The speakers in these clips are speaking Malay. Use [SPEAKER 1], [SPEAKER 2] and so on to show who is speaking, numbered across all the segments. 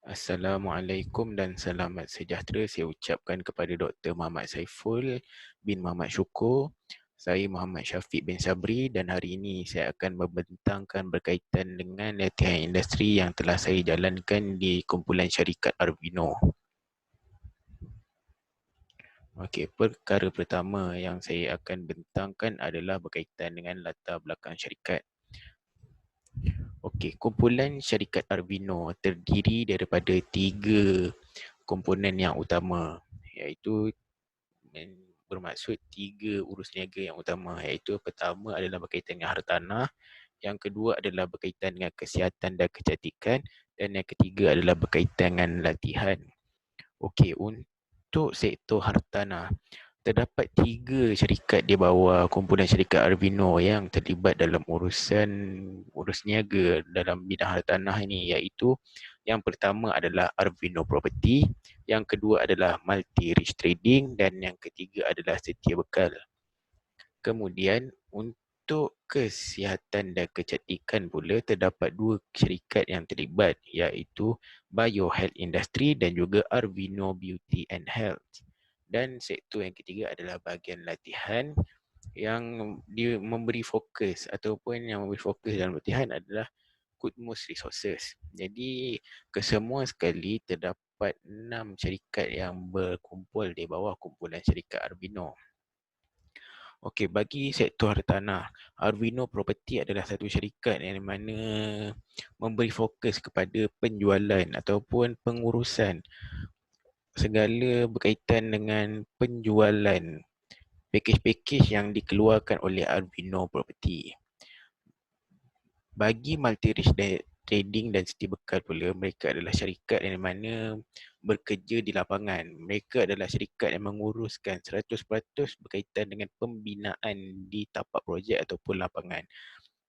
[SPEAKER 1] Assalamualaikum dan selamat sejahtera saya ucapkan kepada Dr. Muhammad Saiful bin Muhammad Syukur. Saya Muhammad Syafiq bin Sabri dan hari ini saya akan membentangkan berkaitan dengan latihan industri yang telah saya jalankan di kumpulan syarikat Arvino. Okey, perkara pertama yang saya akan bentangkan adalah berkaitan dengan latar belakang syarikat. Okey, kumpulan syarikat Arvino terdiri daripada 3 komponen yang utama, iaitu bermaksud 3 urus niaga yang utama, iaitu pertama adalah berkaitan dengan hartanah, yang kedua adalah berkaitan dengan kesihatan dan kecantikan, dan yang ketiga adalah berkaitan dengan latihan. Okey, untuk sektor hartanah, terdapat 3 syarikat di bawah kumpulan syarikat Arvino yang terlibat dalam urus niaga dalam bidang hartanah ini, iaitu yang pertama adalah Arvino Property, yang kedua adalah Multi Rich Trading dan yang ketiga adalah Setia Bekal. Kemudian untuk kesihatan dan kecantikan pula terdapat 2 syarikat yang terlibat, iaitu Biohealth Industry dan juga Arvino Beauty and Health. Dan sektor yang ketiga adalah bahagian latihan yang memberi fokus ataupun yang memberi fokus dalam latihan adalah Kudmus Resources. Jadi kesemua sekali terdapat 6 syarikat yang berkumpul di bawah kumpulan syarikat Arvino. Okey, bagi sektor hartanah, Arvino Property adalah satu syarikat yang mana memberi fokus kepada penjualan ataupun pengurusan segala berkaitan dengan penjualan pakej-pakej yang dikeluarkan oleh Arvino Property. Bagi Multi Rich Trading dan Setia Bekal pula, mereka adalah syarikat yang mana bekerja di lapangan. Mereka adalah syarikat yang menguruskan 100% berkaitan dengan pembinaan di tapak projek ataupun lapangan.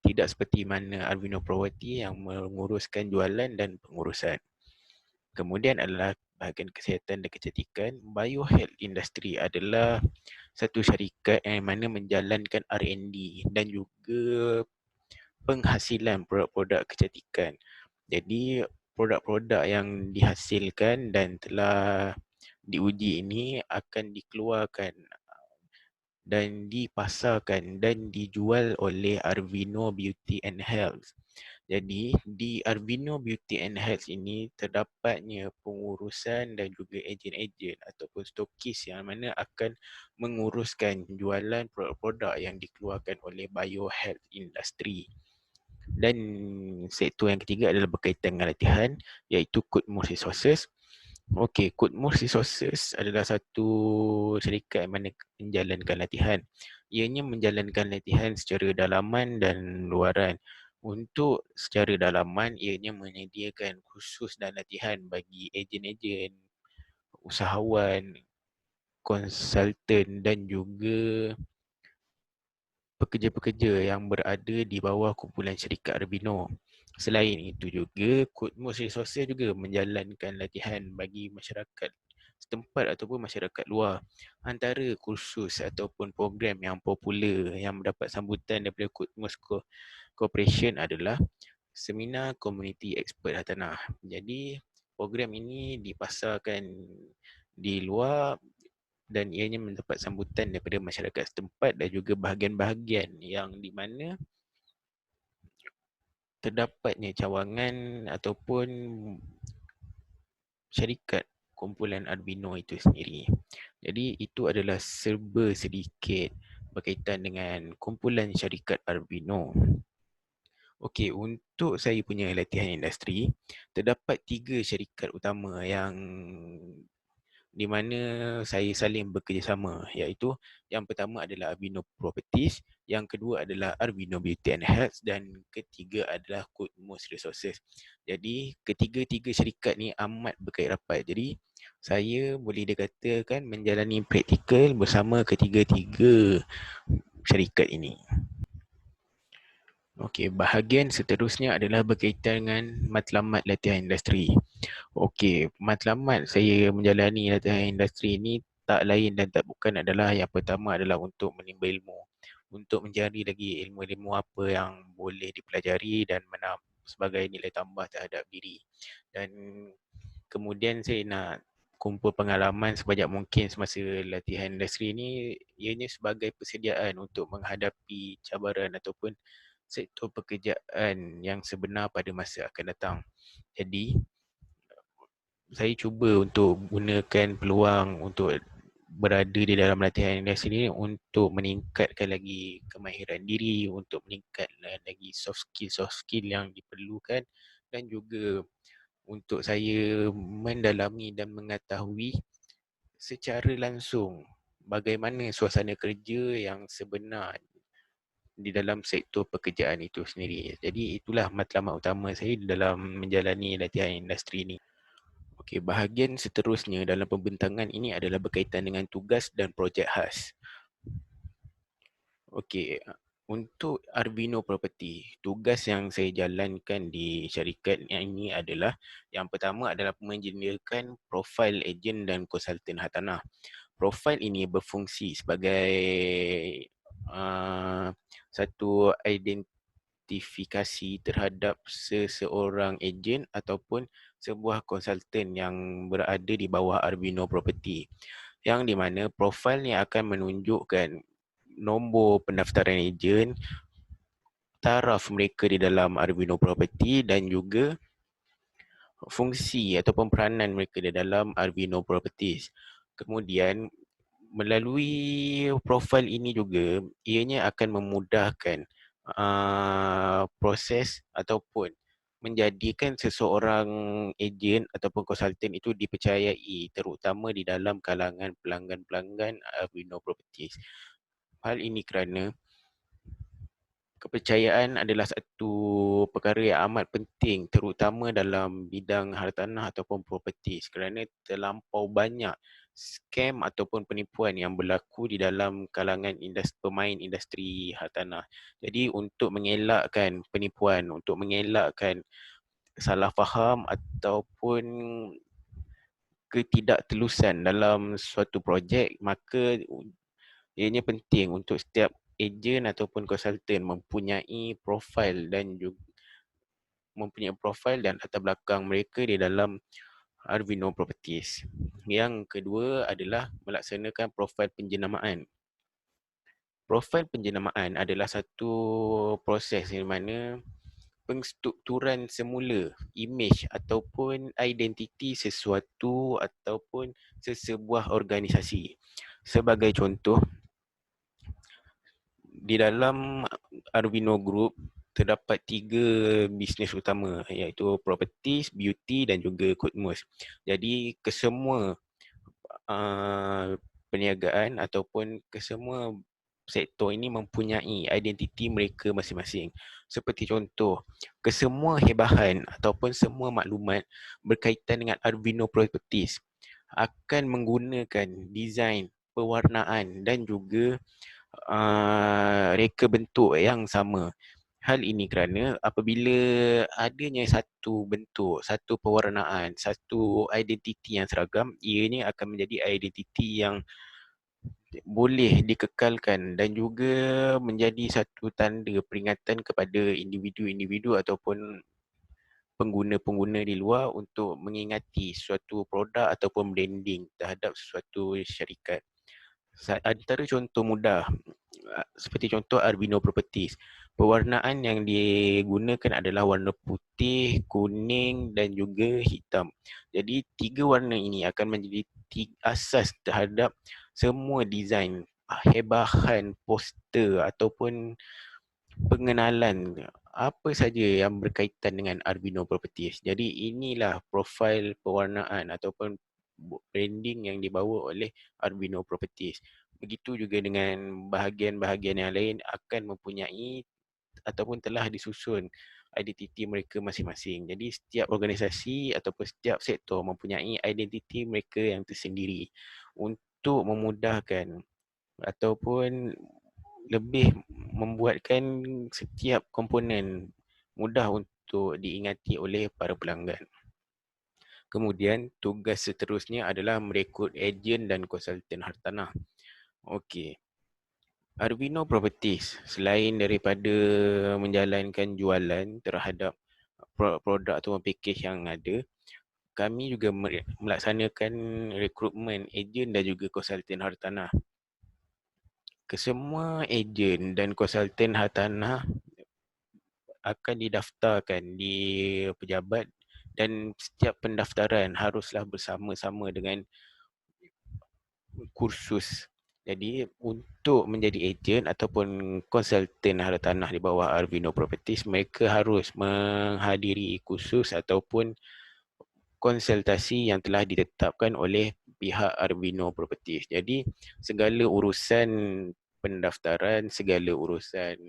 [SPEAKER 1] Tidak seperti mana Arvino Property yang menguruskan jualan dan pengurusan. Kemudian adalah bahagian kesihatan dan kecantikan. Biohealth Industry adalah satu syarikat yang mana menjalankan R&D dan juga penghasilan produk-produk kecantikan. Jadi produk-produk yang dihasilkan dan telah diuji ini akan dikeluarkan dan dipasarkan dan dijual oleh Arvino Beauty and Health. Jadi di Arvino Beauty and Health ini terdapatnya pengurusan dan juga ejen-ejen ataupun stokis yang mana akan menguruskan jualan produk-produk yang dikeluarkan oleh Biohealth Industry. Dan sektor yang ketiga adalah berkaitan dengan latihan, iaitu Kudmus Resources. Okey, Kudmus Resources adalah satu syarikat yang mana menjalankan latihan. Ianya menjalankan latihan secara dalaman dan luaran. Untuk secara dalaman, ianya menyediakan khusus dan latihan bagi ejen-ejen, usahawan, konsultan dan juga pekerja-pekerja yang berada di bawah kumpulan syarikat Arvino. Selain itu juga, Kudmus Resources juga menjalankan latihan bagi masyarakat setempat ataupun masyarakat luar. Antara kursus ataupun program yang popular yang mendapat sambutan daripada Kudmus Corporation adalah Seminar Community Expert Hartanah. Jadi, program ini dipasarkan di luar dan ianya mendapat sambutan daripada masyarakat setempat dan juga bahagian-bahagian yang di mana terdapatnya cawangan ataupun syarikat kumpulan Arvino itu sendiri. Jadi itu adalah serba sedikit berkaitan dengan kumpulan syarikat Arvino. Okey, untuk saya punya latihan industri, terdapat 3 syarikat utama yang di mana saya saling bekerjasama, iaitu yang pertama adalah Arvino Properties, yang kedua adalah Arvino Beauty and Health dan ketiga adalah Kudmus Resources. Jadi ketiga-tiga syarikat ni amat berkait rapat. Jadi saya boleh dikatakan menjalani praktikal bersama ketiga-tiga syarikat ini. Okey, bahagian seterusnya adalah berkaitan dengan matlamat latihan industri. Okey, matlamat saya menjalani latihan industri ini tak lain dan tak bukan adalah yang pertama adalah untuk menimba ilmu. Untuk mencari lagi ilmu-ilmu apa yang boleh dipelajari dan sebagai nilai tambah terhadap diri. Dan kemudian saya nak kumpul pengalaman sebanyak mungkin semasa latihan industri ni, ianya sebagai persediaan untuk menghadapi cabaran ataupun sektor pekerjaan yang sebenar pada masa akan datang. Jadi, saya cuba untuk gunakan peluang untuk berada di dalam latihan industri ini untuk meningkatkan lagi kemahiran diri, untuk meningkatkan lagi soft skill yang diperlukan, dan juga untuk saya mendalami dan mengetahui secara langsung bagaimana suasana kerja yang sebenar di dalam sektor pekerjaan itu sendiri. Jadi itulah matlamat utama saya dalam menjalani latihan industri ini. Okey, bahagian seterusnya dalam pembentangan ini adalah berkaitan dengan tugas dan projek khas. Okey, untuk Arvino Property, tugas yang saya jalankan di syarikat ini adalah yang pertama adalah menyediakan profil ejen dan konsultan hartanah. Profil ini berfungsi sebagai satu identifikasi terhadap seseorang ejen ataupun sebuah konsultan yang berada di bawah Arvino Property, yang di mana profil ni akan menunjukkan nombor pendaftaran ejen, taraf mereka di dalam Arvino Property dan juga fungsi ataupun peranan mereka di dalam Arvino Properties. Kemudian melalui profil ini juga ianya akan memudahkan proses ataupun menjadikan seseorang ejen ataupun konsultan itu dipercayai, terutama di dalam kalangan pelanggan-pelanggan Arvino Properties. Hal ini kerana kepercayaan adalah satu perkara yang amat penting, terutama dalam bidang hartanah ataupun properti, kerana terlampau banyak skam ataupun penipuan yang berlaku di dalam kalangan pemain industri hartanah. Jadi untuk mengelakkan penipuan, untuk mengelakkan salah faham ataupun ketidaktelusan dalam suatu projek, maka ianya penting untuk setiap ejen ataupun konsultan mempunyai profil dan juga latar belakang mereka di dalam Arvino Properties. Yang kedua adalah melaksanakan profil penjenamaan. Profil penjenamaan adalah satu proses di mana pengstrukturan semula imej ataupun identiti sesuatu ataupun sesebuah organisasi. Sebagai contoh, di dalam Arvino Group terdapat 3 bisnes utama, iaitu properties, beauty dan juga Goodmos. Jadi kesemua perniagaan ataupun kesemua sektor ini mempunyai identiti mereka masing-masing. Seperti contoh, kesemua hebahan ataupun semua maklumat berkaitan dengan Arvino Properties akan menggunakan desain, pewarnaan dan juga reka bentuk yang sama. Hal ini kerana apabila adanya satu bentuk, satu pewarnaan, satu identiti yang seragam, ianya akan menjadi identiti yang boleh dikekalkan dan juga menjadi satu tanda peringatan kepada individu-individu ataupun pengguna-pengguna di luar untuk mengingati suatu produk ataupun branding terhadap suatu syarikat. Antara contoh mudah seperti contoh Arvino Properties, pewarnaan yang digunakan adalah warna putih, kuning dan juga hitam. Jadi 3 warna ini akan menjadi asas terhadap semua desain, hebahan, poster ataupun pengenalan apa saja yang berkaitan dengan Arvino Properties. Jadi inilah profil pewarnaan ataupun branding yang dibawa oleh Arvino Properties. Begitu juga dengan bahagian-bahagian yang lain akan mempunyai ataupun telah disusun identiti mereka masing-masing. Jadi setiap organisasi ataupun setiap sektor mempunyai identiti mereka yang tersendiri untuk memudahkan ataupun lebih membuatkan setiap komponen mudah untuk diingati oleh para pelanggan. Kemudian tugas seterusnya adalah merekrut ejen dan konsultan hartanah. Okey. Arvino Properties selain daripada menjalankan jualan terhadap produk atau package yang ada, kami juga melaksanakan rekrutmen ejen dan juga konsultan hartanah. Kesemua ejen dan konsultan hartanah akan didaftarkan di pejabat dan setiap pendaftaran haruslah bersama-sama dengan kursus. Jadi untuk menjadi ejen ataupun konsultan hartanah di bawah Arvino Properties, mereka harus menghadiri kursus ataupun konsultasi yang telah ditetapkan oleh pihak Arvino Properties. Jadi segala urusan pendaftaran, segala urusan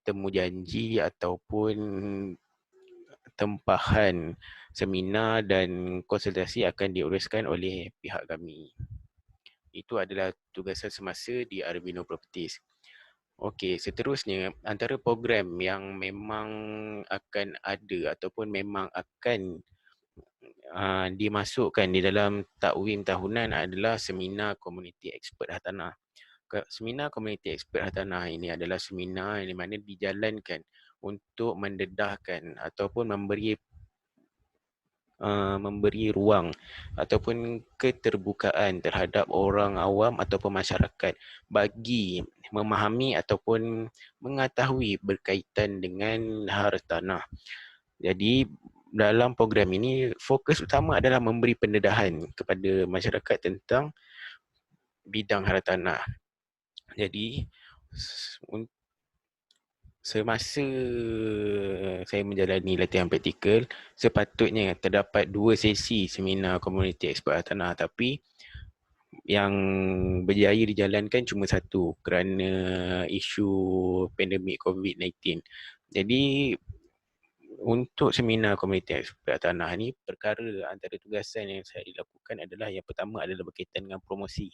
[SPEAKER 1] temu janji ataupun tempahan seminar dan konsultasi akan diuruskan oleh pihak kami. Itu adalah tugasan semasa di Arvino Properties. Okey, seterusnya antara program yang memang akan ada ataupun memang akan dimasukkan di dalam takwim tahunan adalah seminar komuniti expert hartanah. Seminar komuniti expert hartanah ini adalah seminar yang mana dijalankan untuk mendedahkan ataupun memberi ruang ataupun keterbukaan terhadap orang awam ataupun masyarakat bagi memahami ataupun mengetahui berkaitan dengan hartanah. Jadi dalam program ini fokus utama adalah memberi pendedahan kepada masyarakat tentang bidang hartanah. Jadi semasa saya menjalani latihan praktikal, sepatutnya terdapat 2 sesi seminar komuniti expert hartanah, tapi yang berjaya dijalankan cuma satu kerana isu pandemik COVID-19. Jadi untuk seminar komuniti expert hartanah ni, perkara antara tugasan yang saya lakukan adalah yang pertama adalah berkaitan dengan promosi.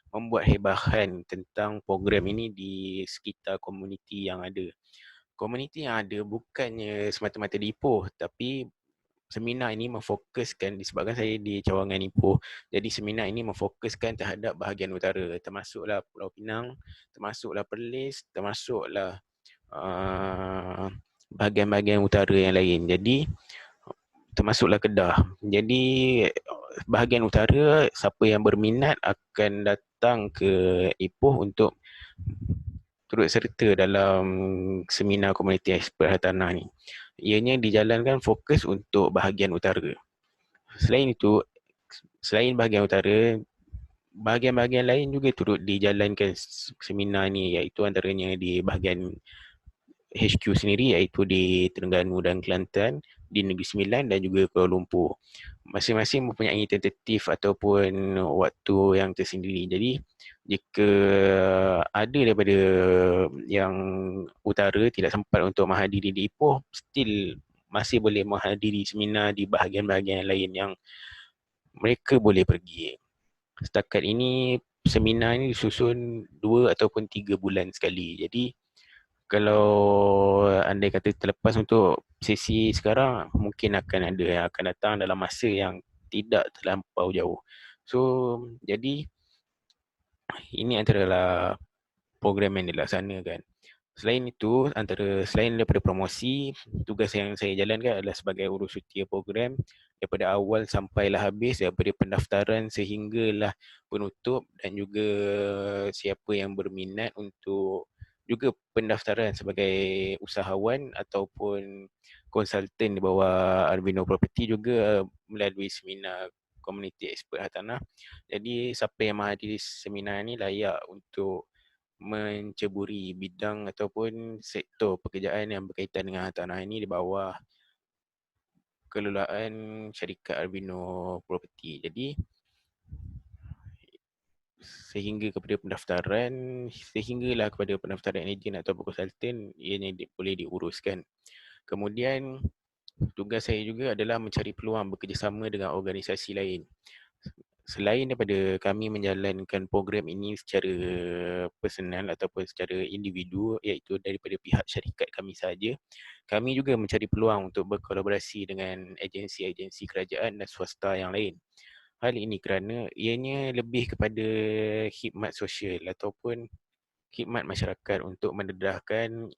[SPEAKER 1] Membuat hebahan tentang program ini di sekitar komuniti yang ada. Komuniti yang ada bukannya semata-mata di Ipoh, tapi seminar ini memfokuskan, disebabkan saya di cawangan Ipoh, jadi seminar ini memfokuskan terhadap bahagian utara, termasuklah Pulau Pinang, termasuklah Perlis, termasuklah bahagian-bahagian utara yang lain. Jadi termasuklah Kedah. Jadi bahagian utara, siapa yang berminat akan datang ke Ipoh untuk turut serta dalam seminar komuniti expert hartanah ni. Ianya dijalankan fokus untuk bahagian utara. Selain itu, selain bahagian utara, bahagian-bahagian lain juga turut dijalankan seminar ni, iaitu antaranya di bahagian HQ sendiri, iaitu di Terengganu dan Kelantan, di Negeri Sembilan dan juga Kuala Lumpur. Masing-masing mempunyai tentatif ataupun waktu yang tersendiri. Jadi jika ada daripada yang utara tidak sempat untuk menghadiri di Ipoh, still masih boleh menghadiri seminar di bahagian-bahagian lain yang mereka boleh pergi. Setakat ini seminar ini disusun 2 ataupun 3 bulan sekali. Jadi kalau andai kata terlepas untuk sesi sekarang, mungkin akan ada yang akan datang dalam masa yang tidak terlampau jauh. So, jadi ini antara program yang dilaksanakan. Selain itu, selain daripada promosi, tugas yang saya jalankan adalah sebagai urus utia program daripada awal sampailah habis, daripada pendaftaran sehinggalah penutup, dan juga siapa yang berminat untuk juga pendaftaran sebagai usahawan ataupun konsultan di bawah Arvino Property juga melalui seminar komuniti expert hartanah. Jadi siapa yang menghadiri seminar ini layak untuk menceburi bidang ataupun sektor pekerjaan yang berkaitan dengan hartanah ini di bawah kelolaan syarikat Arvino Property. Jadi sehinggalah kepada pendaftaran ejen atau konsultan, ianya boleh diuruskan. Kemudian tugas saya juga adalah mencari peluang bekerjasama dengan organisasi lain. Selain daripada kami menjalankan program ini secara personal ataupun secara individu, iaitu daripada pihak syarikat kami sahaja, kami juga mencari peluang untuk berkolaborasi dengan agensi-agensi kerajaan dan swasta yang lain. Hal ini kerana ianya lebih kepada khidmat sosial ataupun khidmat masyarakat untuk mendedahkan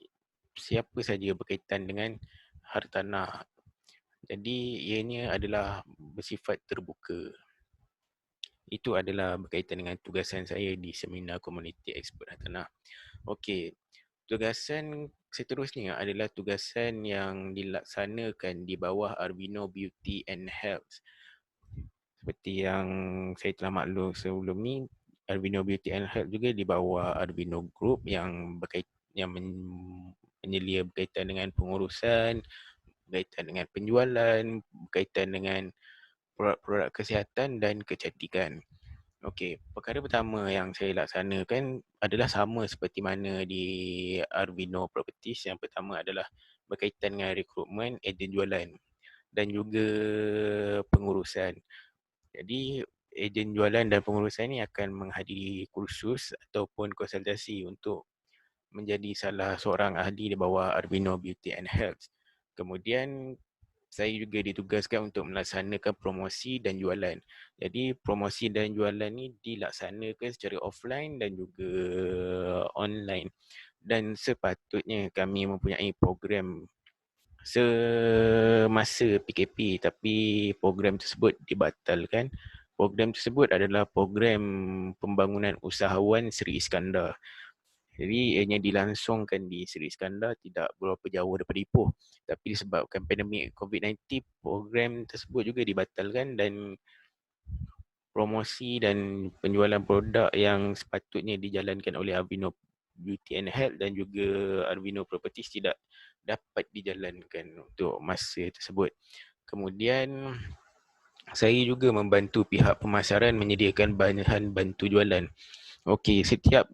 [SPEAKER 1] siapa saja berkaitan dengan hartanah. Jadi ianya adalah bersifat terbuka. Itu adalah berkaitan dengan tugasan saya di Seminar Komuniti Expert Hartanah. Okey, tugasan seterusnya adalah tugasan yang dilaksanakan di bawah Arbino Beauty and Health. Seperti yang saya telah maklum sebelum ni, Arbino Beauty and Health juga di bawah Arbino Group yang menyelia berkaitan dengan pengurusan, berkaitan dengan penjualan, berkaitan dengan produk-produk kesihatan dan kecantikan. Okey, perkara pertama yang saya laksanakan adalah sama seperti mana di Arbino Properties. Yang pertama adalah berkaitan dengan rekrutmen, ejen jualan dan juga pengurusan. Jadi, ejen jualan dan pengurusan ini akan menghadiri kursus ataupun konsultasi untuk menjadi salah seorang ahli di bawah Arbino Beauty and Health. Kemudian saya juga ditugaskan untuk melaksanakan promosi dan jualan. Jadi promosi dan jualan ni dilaksanakan secara offline dan juga online. Dan sepatutnya kami mempunyai program semasa PKP, tapi program tersebut dibatalkan. Program tersebut adalah program pembangunan usahawan Seri Iskandar. Jadi ianya dilangsungkan di Seri Iskandar, tidak berapa jauh daripada Ipoh. Tapi disebabkan pandemik COVID-19, program tersebut juga dibatalkan dan promosi dan penjualan produk yang sepatutnya dijalankan oleh Arbino Beauty and Health dan juga Arbino Properties tidak dapat dijalankan untuk masa tersebut. Kemudian saya juga membantu pihak pemasaran menyediakan bahan bantu jualan. Okey, setiap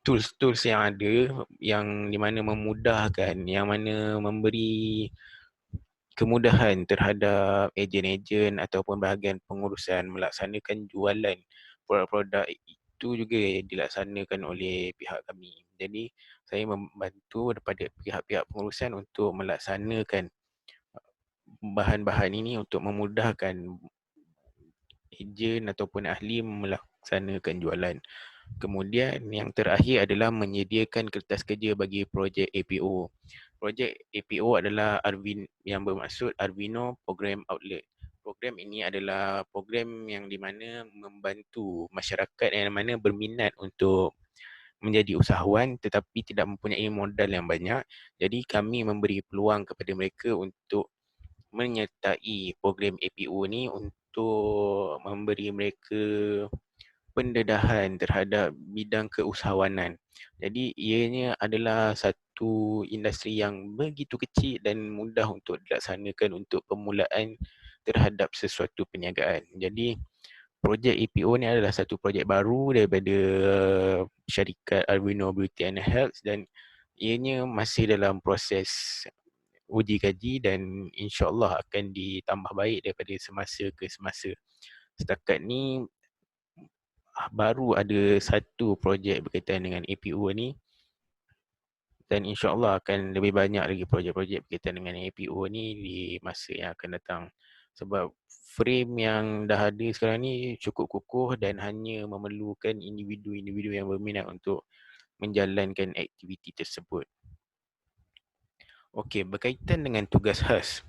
[SPEAKER 1] tools-tools yang ada yang di mana memudahkan, yang mana memberi kemudahan terhadap ejen-ejen ataupun bahagian pengurusan melaksanakan jualan produk-produk itu juga dilaksanakan oleh pihak kami. Jadi saya membantu daripada pihak-pihak pengurusan untuk melaksanakan bahan-bahan ini untuk memudahkan ejen ataupun ahli melaksanakan jualan. Kemudian yang terakhir adalah menyediakan kertas kerja bagi projek APO. Projek APO adalah yang bermaksud Arbino Program Outlet. Program ini adalah program yang di mana membantu masyarakat yang mana berminat untuk menjadi usahawan tetapi tidak mempunyai modal yang banyak. Jadi kami memberi peluang kepada mereka untuk menyertai program APO ni untuk memberi mereka pendedahan terhadap bidang keusahawanan. Jadi ianya adalah satu industri yang begitu kecil dan mudah untuk dilaksanakan untuk permulaan terhadap sesuatu perniagaan. Jadi projek EPO ni adalah satu projek baru daripada syarikat Arbino Beauty and Health dan ianya masih dalam proses uji kaji dan insya-Allah akan ditambah baik daripada semasa ke semasa. Setakat ni baru ada satu projek berkaitan dengan APO ni dan insya-Allah akan lebih banyak lagi projek-projek berkaitan dengan APO ni di masa yang akan datang. Sebab frame yang dah ada sekarang ni cukup kukuh dan hanya memerlukan individu-individu yang berminat untuk menjalankan aktiviti tersebut. Okey, berkaitan dengan tugas khas.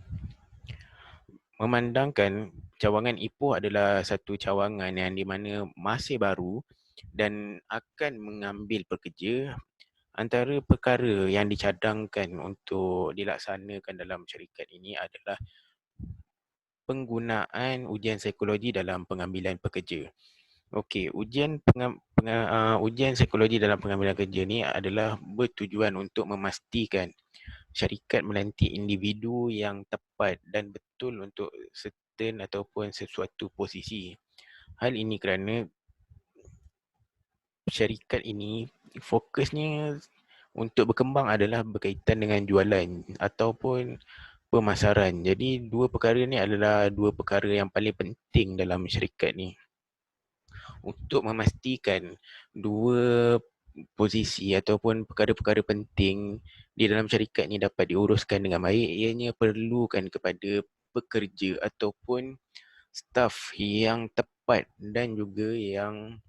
[SPEAKER 1] Memandangkan cawangan Ipoh adalah satu cawangan yang di mana masih baru dan akan mengambil pekerja, antara perkara yang dicadangkan untuk dilaksanakan dalam syarikat ini adalah penggunaan ujian psikologi dalam pengambilan pekerja. Okey, ujian psikologi dalam pengambilan kerja ni adalah bertujuan untuk memastikan syarikat melantik individu yang tepat dan betul untuk certain ataupun sesuatu posisi. Hal ini kerana syarikat ini fokusnya untuk berkembang adalah berkaitan dengan jualan ataupun pemasaran. Jadi dua perkara ni adalah dua perkara yang paling penting dalam syarikat ni. Untuk memastikan dua posisi ataupun perkara-perkara penting di dalam syarikat ni dapat diuruskan dengan baik, ianya perlukan kepada pekerja ataupun staf yang tepat dan juga yang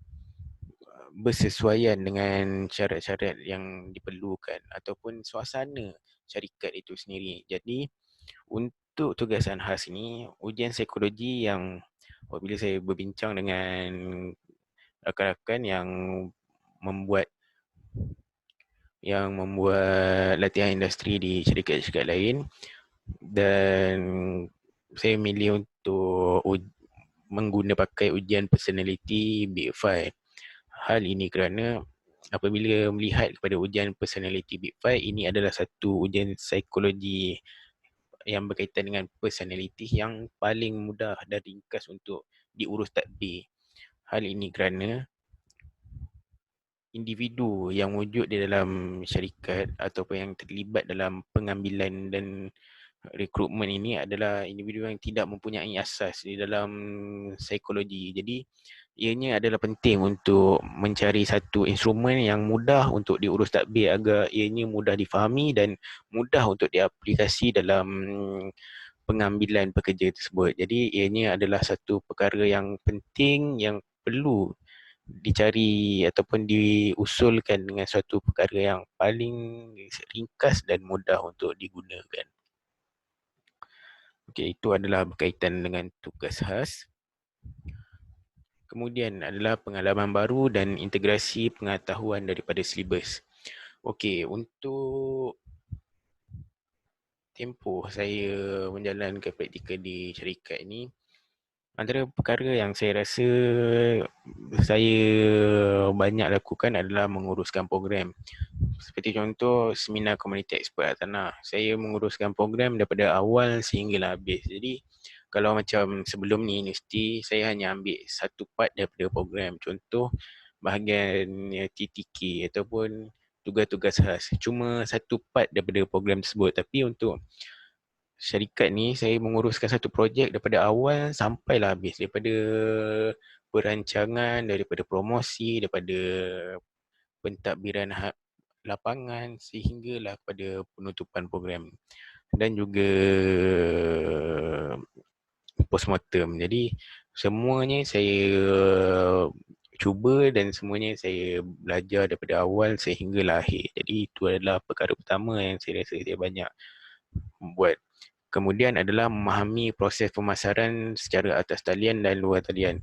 [SPEAKER 1] bersesuaian dengan syarat-syarat yang diperlukan ataupun suasana syarikat itu sendiri. Jadi untuk tugasan khas ini, ujian psikologi yang apabila saya berbincang dengan rakan-rakan membuat yang membuat latihan industri di syarikat-syarikat lain, dan saya memilih untuk pakai ujian personality Big Five. Hal ini kerana apabila melihat kepada ujian personality Big Five, ini adalah satu ujian psikologi yang berkaitan dengan personality yang paling mudah dan ringkas untuk diurus tadbir. Hal ini kerana individu yang wujud di dalam syarikat ataupun yang terlibat dalam pengambilan dan rekrutmen ini adalah individu yang tidak mempunyai asas di dalam psikologi. Jadi ianya adalah penting untuk mencari satu instrumen yang mudah untuk diurus tadbir agar ianya mudah difahami dan mudah untuk diaplikasi dalam pengambilan pekerja tersebut. Jadi ianya adalah satu perkara yang penting yang perlu dicari ataupun diusulkan dengan suatu perkara yang paling ringkas dan mudah untuk digunakan. Okey, itu adalah berkaitan dengan tugas khas. Kemudian adalah pengalaman baru dan integrasi pengetahuan daripada silibus. Okey, untuk tempoh saya menjalankan praktikal di syarikat ini, antara perkara yang saya rasa saya banyak lakukan adalah menguruskan program. Seperti contoh seminar komuniti expert tanah. Saya menguruskan program daripada awal sehinggalah habis. Jadi kalau macam sebelum ni universiti, saya hanya ambil satu part daripada program. Contoh bahagian TTK ataupun tugas-tugas khas. Cuma satu part daripada program tersebut. Tapi untuk syarikat ni saya menguruskan satu projek daripada awal sampailah habis, daripada perancangan, daripada promosi, daripada pentadbiran lapangan sehinggalah kepada penutupan program dan juga postmortem. Jadi semuanya saya cuba dan semuanya saya belajar daripada awal sehinggalah akhir. Jadi itu adalah perkara pertama yang saya rasa saya banyak buat. Kemudian adalah memahami proses pemasaran secara atas talian dan luar talian.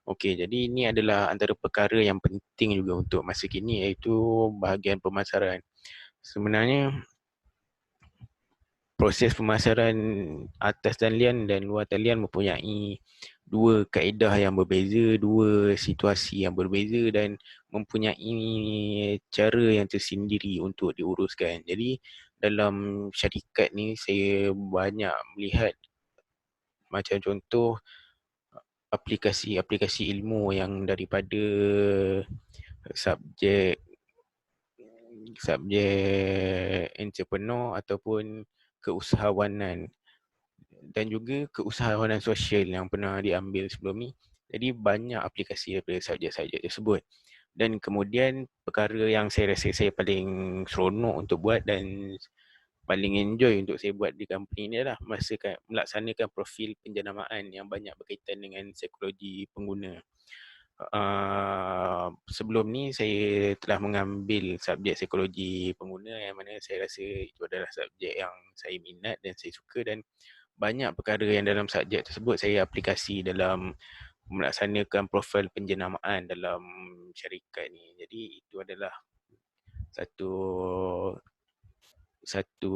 [SPEAKER 1] Okey, jadi ini adalah antara perkara yang penting juga untuk masa kini, iaitu bahagian pemasaran. Sebenarnya proses pemasaran atas talian dan luar talian mempunyai dua kaedah yang berbeza, dua situasi yang berbeza dan mempunyai cara yang tersendiri untuk diuruskan. Jadi dalam syarikat ni saya banyak melihat macam contoh aplikasi-aplikasi ilmu yang daripada subjek subjek entrepreneur ataupun keusahawanan dan juga keusahawanan sosial yang pernah diambil sebelum ni. Jadi banyak aplikasi daripada subjek-subjek tersebut. Dan kemudian perkara yang saya rasa saya paling seronok untuk buat dan paling enjoy untuk saya buat di company ni adalah melaksanakan profil penjenamaan yang banyak berkaitan dengan psikologi pengguna. Sebelum ni saya telah mengambil subjek psikologi pengguna yang mana saya rasa itu adalah subjek yang saya minat dan saya suka, dan banyak perkara yang dalam subjek tersebut saya aplikasi dalam melaksanakan profil penjenamaan dalam syarikat ni. Jadi itu adalah satu satu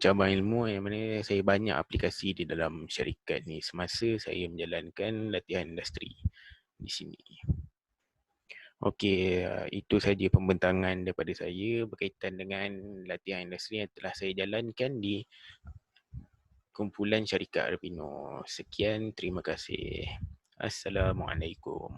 [SPEAKER 1] cabang ilmu yang mana saya banyak aplikasi di dalam syarikat ni semasa saya menjalankan latihan industri di sini. Okey, itu saja pembentangan daripada saya berkaitan dengan latihan industri yang telah saya jalankan di kumpulan syarikat Arvino. Sekian, terima kasih. Assalamualaikum.